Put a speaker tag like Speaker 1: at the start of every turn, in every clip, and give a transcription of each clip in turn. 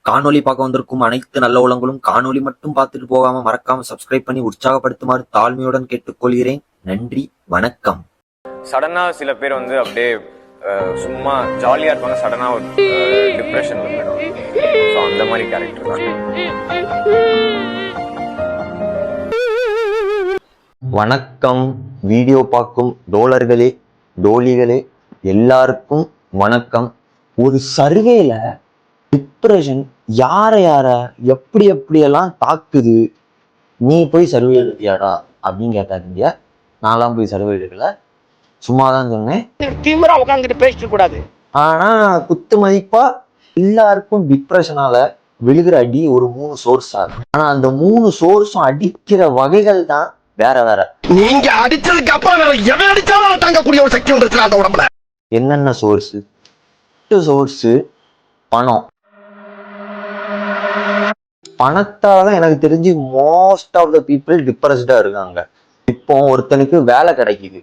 Speaker 1: காணொலி பார்க்க வந்திருக்கும் அனைத்து நல்ல உள்ளங்களும் காணொலி மட்டும் பார்த்துட்டு போகாம மறக்காம சப்ஸ்கிரைப் பண்ணி உற்சாகப்படுத்துமாறு தாழ்மையுடன் கேட்டுக்கொள்கிறேன். நன்றி, வணக்கம்.
Speaker 2: சடனா சில பேர் வந்து அப்படியே சும்மா ஜாலியா இருப்பாங்க, சடனா ஒரு டிப்ரெஷன்ல போயிடும். ஸோ அந்த மாதிரி கேரக்டர் தான்.
Speaker 1: வணக்கம். வீடியோ பார்க்கும் டோலர்களே டோலிகளே எல்லாருக்கும் வணக்கம். ஒரு சர்வேல டிப்ரெஷன் யார எப்படியெல்லாம் தாக்குது, நீ போய் சர்வே எடுத்தியாடா அப்படின்னு கேட்டாதீங்க. நான்லாம் போய் சர்வே எடுக்கல, சும்மாதான் சொன்னேன்.
Speaker 3: தீவிரம் உட்காந்துட்டு பேசிட்டு கூடாது.
Speaker 1: ஆனா குத்து மதிப்பா எல்லாருக்கும் டிப்ரெஷனால விழுகிற அடி ஒரு 3 சோர்ஸ் ஆகும். ஆனா அந்த 3 சோர்ஸும் அடிக்கிற வகைகள் தான் வேற வேற.
Speaker 3: நீங்க அடிச்சதுக்கு அப்புறம் எவன் அடிச்சாலும் தாங்கக்கூடிய ஒரு சக்தி ஒன்று இருக்கு அந்த உடம்புல.
Speaker 1: என்னென்ன சோர்ஸ்? பணம். பணத்தாலதான் எனக்கு தெரிஞ்சு மோஸ்ட் ஆஃப் த பீப்புள் டிப்ரெஸ்டா இருக்காங்க. இப்போ ஒருத்தனுக்கு வேலை கிடைக்குது,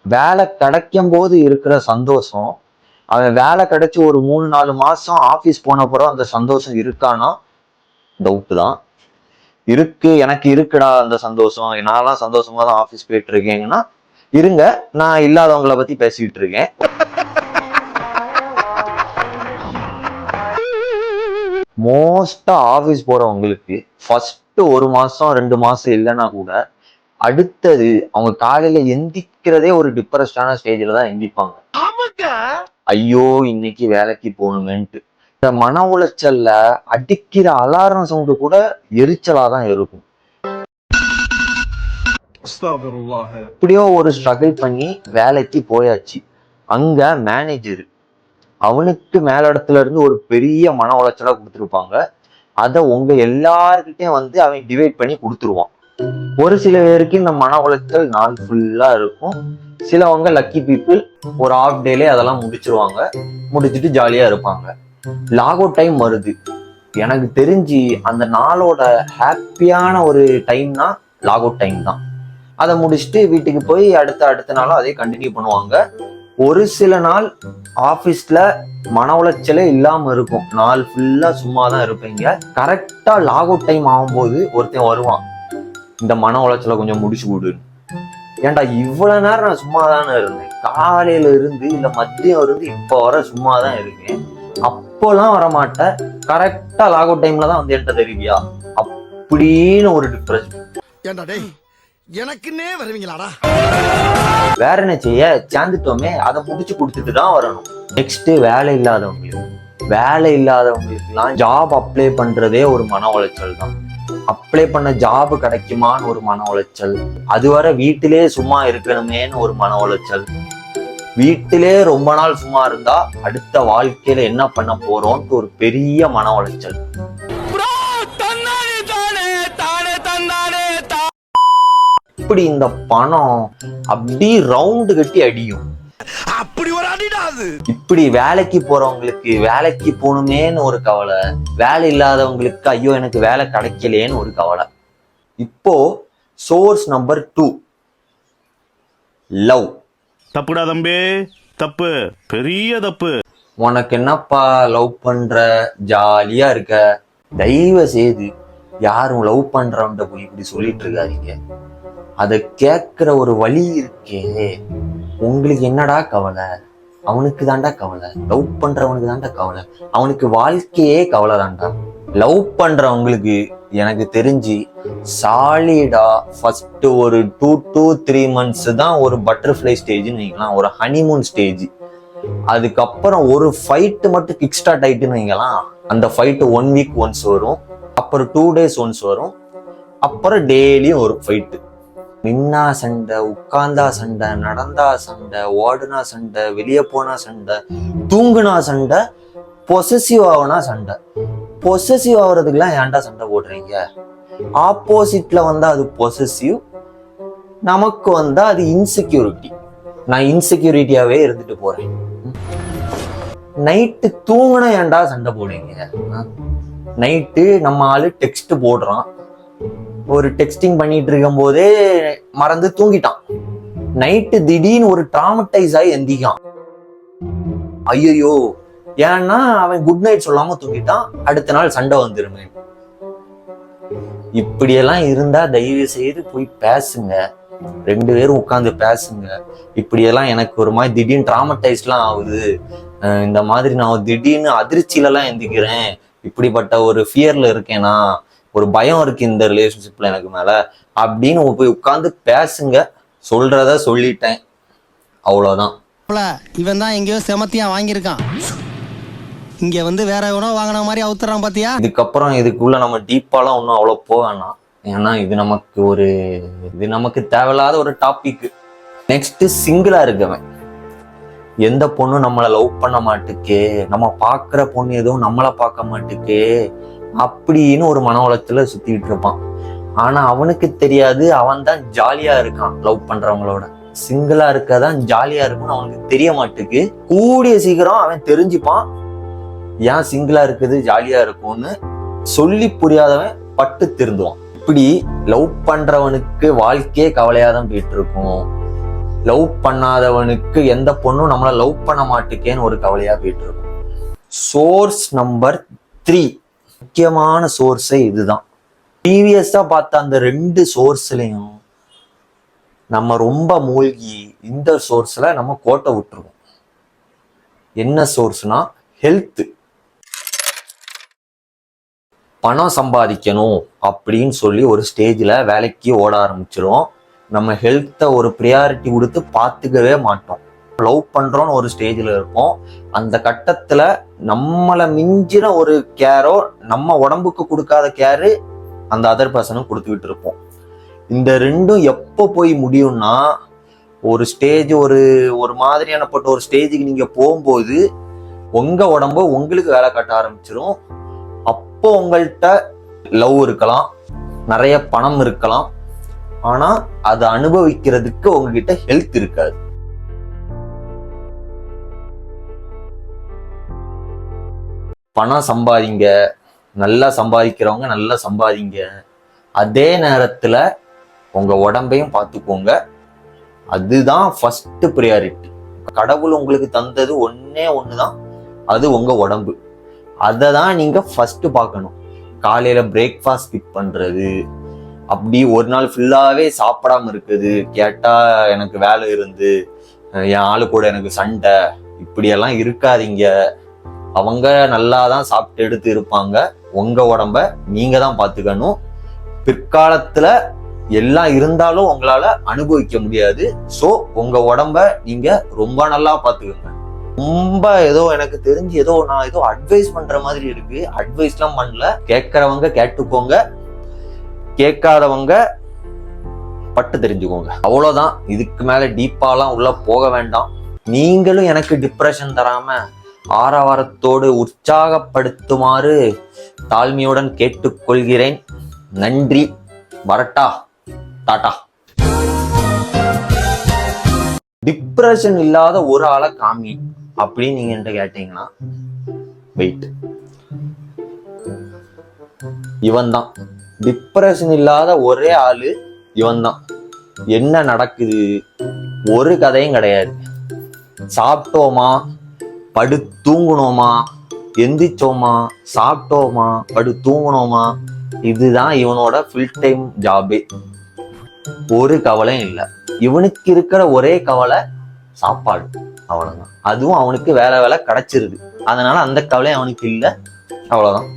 Speaker 1: வேலை கிடைக்கும் போது இருக்கிற சந்தோஷம், அவன் வேலை கிடைச்சி ஒரு 3-4 மாசம் ஆபீஸ் போன அப்புறம் அந்த சந்தோஷம் இருக்கானா? டவுட் தான். இருக்கு, எனக்கு இருக்குடா அந்த சந்தோஷம், நான்லாம் சந்தோஷமா தான் ஆபீஸ் போயிட்டு இருக்கேங்கன்னா இருங்க, நான் இல்லாதவங்களை பத்தி பேசிட்டு இருக்கேன். மோஸ்டா ஆபீஸ் போறவங்களுக்கு ஃபர்ஸ்ட் 1 மாசம் 2 மாசம் இல்லைன்னா கூட அடுத்தது அவங்க காலையில எந்திக்கிறதே ஒரு டிப்ரெஸ்டான ஸ்டேஜ்ல தான் எந்திப்பாங்க. ஐயோ இன்னைக்கு வேலைக்கு போகணுமேன்ட்டு. இந்த மன உளைச்சல்ல அடிக்கிற அலாரம் சவுண்டு கூட எரிச்சலா தான் இருக்கும். எப்படியோ ஒரு ஸ்ட்ரகிள் பண்ணி வேலைக்கு போயாச்சு. அங்க மேனேஜர் அவனுக்கு மேலிடத்துல இருந்து ஒரு பெரிய மன உளைச்சலா கொடுத்துருப்பாங்க. அதை உங்க எல்லார்கிட்டையும் வந்து அவன் டிவைட் பண்ணி கொடுத்துருவான். ஒரு சில பேருக்கு இந்த மன உளைச்சல் நாள் ஃபுல்லா இருக்கும். சிலவங்க லக்கி பீப்புள் ஒரு ஹாஃப் டேலே அதெல்லாம் முடிச்சிருவாங்க, முடிச்சுட்டு ஜாலியா இருப்பாங்க. லாக் அவுட் டைம் வருது. எனக்கு தெரிஞ்சு அந்த நாளோட ஹாப்பியான ஒரு டைம்னா லாக் அவுட் டைம் தான். அதை முடிச்சுட்டு வீட்டுக்கு போய் அடுத்த நாளும் அதே கண்டினியூ பண்ணுவாங்க. ஒரு சில நாள் ஆபீஸ்ல மன உளைச்சலே இல்லாம இருக்கும், நாள் ஃபுல்லா சும்மா தான் இருப்பீங்க. கரெக்டா லாக் அவுட் டைம் ஆகும்போது ஒருத்தன் வருவான், இந்த மன உளைச்சலை கொஞ்சம் முடிச்சு கொடு. ஏன்டா இவ்வளவு நேரம் நான் சும்மா தானே இருந்தேன், காலையில இருந்து இல்ல மதியம் இருந்து இப்ப வர சும்மா தான் இருக்கேன், அப்போலாம் வரமாட்டேன், கரெக்டா லாக் அவுட் டைம்ல தான் வந்து என்கிட்ட தெரிவியா அப்படின்னு ஒரு டிப்ரெஷன்.
Speaker 3: எனக்குன்னே வருவீங்களாடா?
Speaker 1: வேற என்ன செய்ய, சேர்ந்துட்டோமே, அதை முடிச்சு கொடுத்துட்டு தான் வரணும். நெக்ஸ்ட் வேலை இல்லாதவங்களுக்குலாம் ஜாப் அப்ளை பண்றதே ஒரு மன உளைச்சல் தான். அப்ளை பண்ண ஜாப் கிடைக்குமான்னு ஒரு மன உளைச்சல், அதுவரை வீட்டிலே சும்மா இருக்கணுமேன்னு ஒரு மன உளைச்சல், வீட்டிலே ரொம்ப நாள் சும்மா இருந்தா அடுத்த வாழ்க்கையில என்ன பண்ண போறோம்னு ஒரு பெரிய மன உளைச்சல். இப்படி இந்த பணம் அப்படி ரவுண்டு கட்டி அடியும்.
Speaker 3: அப்படி ஒரு அடிடாது.
Speaker 1: இப்படி வேலைக்கு போறவங்களுக்கு வேலைக்கு போகணுமேன்னு ஒரு கவலை, வேலை இல்லாதவங்களுக்கு ஐயோ எனக்கு வேலை கிடைக்கலேன்னு ஒரு கவலை. இப்போ சோர்ஸ் நம்பர் 2, லவ்.
Speaker 4: தப்புடா தம்பி, தப்பு, பெரிய தப்பு.
Speaker 1: உனக்கு என்னப்பா லவ் பண்ற, ஜாலியா இருக்க, தயவு செய்து யாரும் லவ் பண்றவன்ட்ட போய் இப்படி சொல்லிட்டு இருக்காதீங்க. அதை கேட்கிற ஒரு வழி இருக்கே, உங்களுக்கு என்னடா கவலை, அவனுக்கு தாண்டா கவலை, லவ் பண்றவனுக்கு தாண்டா கவலை, அவனுக்கு வாழ்க்கையே கவலை தாண்டா. லவ் பண்றவங்களுக்கு எனக்கு தெரிஞ்சு சாலிடா ஃபர்ஸ்ட் ஒரு 2 to 3 months தான் ஒரு பட்டர்ஃப்ளை ஸ்டேஜ்னு வைக்கலாம், ஒரு ஹனிமூன் ஸ்டேஜ். அதுக்கப்புறம் ஒரு ஃபைட் மட்டும் கிக் ஸ்டார்ட் ஆயிட்டுன்னு வைக்கலாம். அந்த ஃபைட் 1 week once வரும், அப்புறம் 2 days once வரும், அப்புறம் டெய்லியும் ஒரு ஃபைட்டு. நின்னா சண்டை, உட்கார்ந்தா சண்டை, நடந்தா சண்டை, ஓடுனா சண்டை, வெளியே போனா சண்டை, தூங்குனா சண்டை, பொசசிவ் ஆகுனா சண்டை. பொசசிவ் ஆகுறதுக்குலாம் ஏன்டா சண்டை போடுறீங்க? ஆப்போசிட்ல வந்தா அது பொசசிவ், நமக்கு வந்தா அது இன்செக்யூரிட்டி. நான் இன்செக்யூரிட்டியாவே இருந்துட்டு போறேன். நைட்டு தூங்குனா ஏன்டா சண்டை போடுறீங்க? நைட்டு நம்ம ஆளு டெக்ஸ்ட் போடுறான், ஒரு டெக்ஸ்டிங் பண்ணிட்டு இருக்கும் போதே மறந்து தூங்கிட்டான். நைட்டு திடீர்னு ஒரு டிராமடைஸ் ஆகி எந்திக்கான். ஐயோ ஏன்னா அவன் குட் நைட் சொல்லாம தூங்கிட்டான், அடுத்த நாள் சண்டை வந்துருமே. இப்படியெல்லாம் இருந்தா தயவு செய்து போய் பேசுங்க, 2 பேரும் உட்கார்ந்து பேசுங்க. இப்படியெல்லாம் எனக்கு ஒரு மாதிரி திடீர்னு டிராமடைஸ்லாம் ஆகுது, இந்த மாதிரி நான் திடீர்னு அதிர்ச்சியில எல்லாம் எந்திக்கிறேன், இப்படிப்பட்ட ஒரு ஃபியர்ல இருக்கேனா, ஒரு பயம் இருக்கு இந்த ரிலேஷன்ஷிப்ல எனக்கு மேல அப்படின்னு போய் உட்கார்ந்து பேசுங்க. சொல்றத சொல்லிட்டேன், அவ்வளவுதான்.
Speaker 5: இவன் தான் எங்கேயோ செமத்தியா வாங்கியிருக்கான், இங்க வந்து வேற எவனோ வாங்கின மாதிரி அவுத்துறான் பாத்தியா.
Speaker 1: இதுக்கப்புறம் இதுக்குள்ள நம்ம டீப்பாலாம் ஒன்றும் அவ்வளோ போவேணாம், ஏன்னா இது நமக்கு தேவையில்லாத ஒரு டாபிக். நெக்ஸ்ட், சிங்கிளா இருக்கவன். எந்த பொண்ணும் நம்மளை லவ் பண்ண மாட்டுக்கே, நம்ம பாக்குற பொண்ணு எதுவும் நம்மளை பார்க்க மாட்டுக்கே அப்படின்னு ஒரு மன உலகத்துல சுத்திட்டு இருப்பான். ஆனா அவனுக்கு தெரியாது, அவன் தான் ஜாலியா இருக்கான் லவ் பண்றவங்களோட. சிங்கிளா இருக்கதான் ஜாலியா இருக்குன்னு அவனுக்கு தெரிய மாட்டுக்கு. கூடிய சீக்கிரம் அவன் தெரிஞ்சுப்பான் ஏன் சிங்கிளா இருக்குது ஜாலியா இருக்கும்னு. சொல்லி புரியாதவன் பட்டு திருந்துவான். இப்படி லவ் பண்றவனுக்கு வாழ்க்கையே கவலையா தான் போயிட்டு இருக்கும். லவ் பண்ணாதவனுக்கு எந்த பொண்ணும் நம்மள லவ் பண்ண மாட்டுக்கேன்னு ஒரு கவலையா போயிட்டு இருக்கும். சோர்ஸ் நம்பர் 3, முக்கியமான சோர்ஸே இதுதான். ப்ரீவியஸா பார்த்த அந்த 2 சோர்ஸ்லயும் நம்ம ரொம்ப மூழ்கி இந்த சோர்ஸ்ல நம்ம கோட்டை விட்டுருவோம். என்ன சோர்ஸ்னா ஹெல்த். பணம் சம்பாதிக்கணும் அப்படின்னு சொல்லி ஒரு ஸ்டேஜ்ல வேலைக்கு ஓட ஆரம்பிச்சிரும். நம்ம ஹெல்த்தை ஒரு ப்ரியாரிட்டி கொடுத்து பார்த்துக்கவே மாட்டோம். லவ் பண்றோம்னு ஒரு ஸ்டேஜ்ல இருப்போம். அந்த கட்டத்துல நம்மளை மிஞ்சின ஒரு கேரோ, நம்ம உடம்புக்கு கொடுக்காத கேரு அந்த அதர் பர்சனும் கொடுத்துக்கிட்டு இருப்போம். இந்த 2ம் எப்போ போய் முடியும்னா, ஒரு ஸ்டேஜ் ஒரு மாதிரியானப்பட்ட ஒரு ஸ்டேஜுக்கு நீங்க போகும்போது உங்க உடம்பு உங்களுக்கு வேலை காட்ட ஆரம்பிச்சிடும். அப்போ உங்கள்கிட்ட லவ் இருக்கலாம், நிறைய பணம் இருக்கலாம், ஆனா அதை அனுபவிக்கிறதுக்கு உங்ககிட்ட ஹெல்த் இருக்காது. பணம் சம்பாதிங்க, நல்லா சம்பாதிக்கிறவங்க நல்லா சம்பாதிங்க, அதே நேரத்துல உங்க உடம்பையும் பார்த்துக்கோங்க. அதுதான் ஃபர்ஸ்ட் ப்ரியாரிட்டி. கடவுள் உங்களுக்கு தந்தது ஒன்னே ஒண்ணுதான், அது உங்க உடம்பு. அதை தான் நீங்க ஃபர்ஸ்ட் பார்க்கணும். காலையில பிரேக்ஃபாஸ்ட் ஸ்கிப் பண்றது, அப்படி ஒரு நாள் ஃபுல்லாவே சாப்பிடாம இருக்குது, கேட்டா எனக்கு வேலை இருந்து என் ஆளு கூட எனக்கு சண்டை, இப்படியெல்லாம் இருக்காதீங்க. அவங்க நல்லா தான் சாப்பிட்டு எடுத்து இருப்பாங்க. உங்க உடம்ப நீங்க தான் பார்த்துக்கணும். பிற்காலத்துல எல்லாம் இருந்தாலும் உங்களால அனுபவிக்க முடியாது. ஸோ உங்க உடம்ப நீங்க ரொம்ப நல்லா பார்த்துக்கோங்க. ரொம்ப ஏதோ எனக்கு தெரிஞ்சு நான் அட்வைஸ் பண்ற மாதிரி இருக்கு. அட்வைஸ்லாம் பண்ணல, கேட்கறவங்க கேட்டுக்கோங்க, கேட்காதவங்க பட்டு தெரிஞ்சுக்கோங்க, அவ்வளவுதான். இதுக்கு மேல டீப்பாலாம் உள்ள போக வேண்டாம். நீங்களும் எனக்கு டிப்ரெஷன் தராம ஆரவாரத்தோடு உற்சாகப்படுத்துமாறு தாழ்மையுடன் கேட்டுக்கொள்கிறேன். நன்றி, வரட்டா, டாடா. டிப்ரெஷன் இல்லாத ஒரு ஆளை காமி அப்படின்னு நீங்க என்கிட்ட கேட்டீங்கன்னா, வெயிட், இவன் தான் டிப்ரெஷன் இல்லாத ஒரே ஆளு, இவன் தான். என்ன நடக்குது? ஒரு கதையும் கிடையாது. சாப்பிட்டோமா, படு தூங்கணுமா, எந்திரிச்சோமா, சாப்பிட்டோமா, படு தூங்கணுமா, இதுதான் இவனோட ஃபுல் டைம் ஜாபே. ஒரு கவலையும் இல்லை. இவனுக்கு இருக்கிற ஒரே கவலை சாப்பாடு, அவ்வளவுதான். அதுவும் அவனுக்கு வேலை கிடைச்சிருது, அதனால அந்த கவலை அவனுக்கு இல்லை, அவ்வளவுதான்.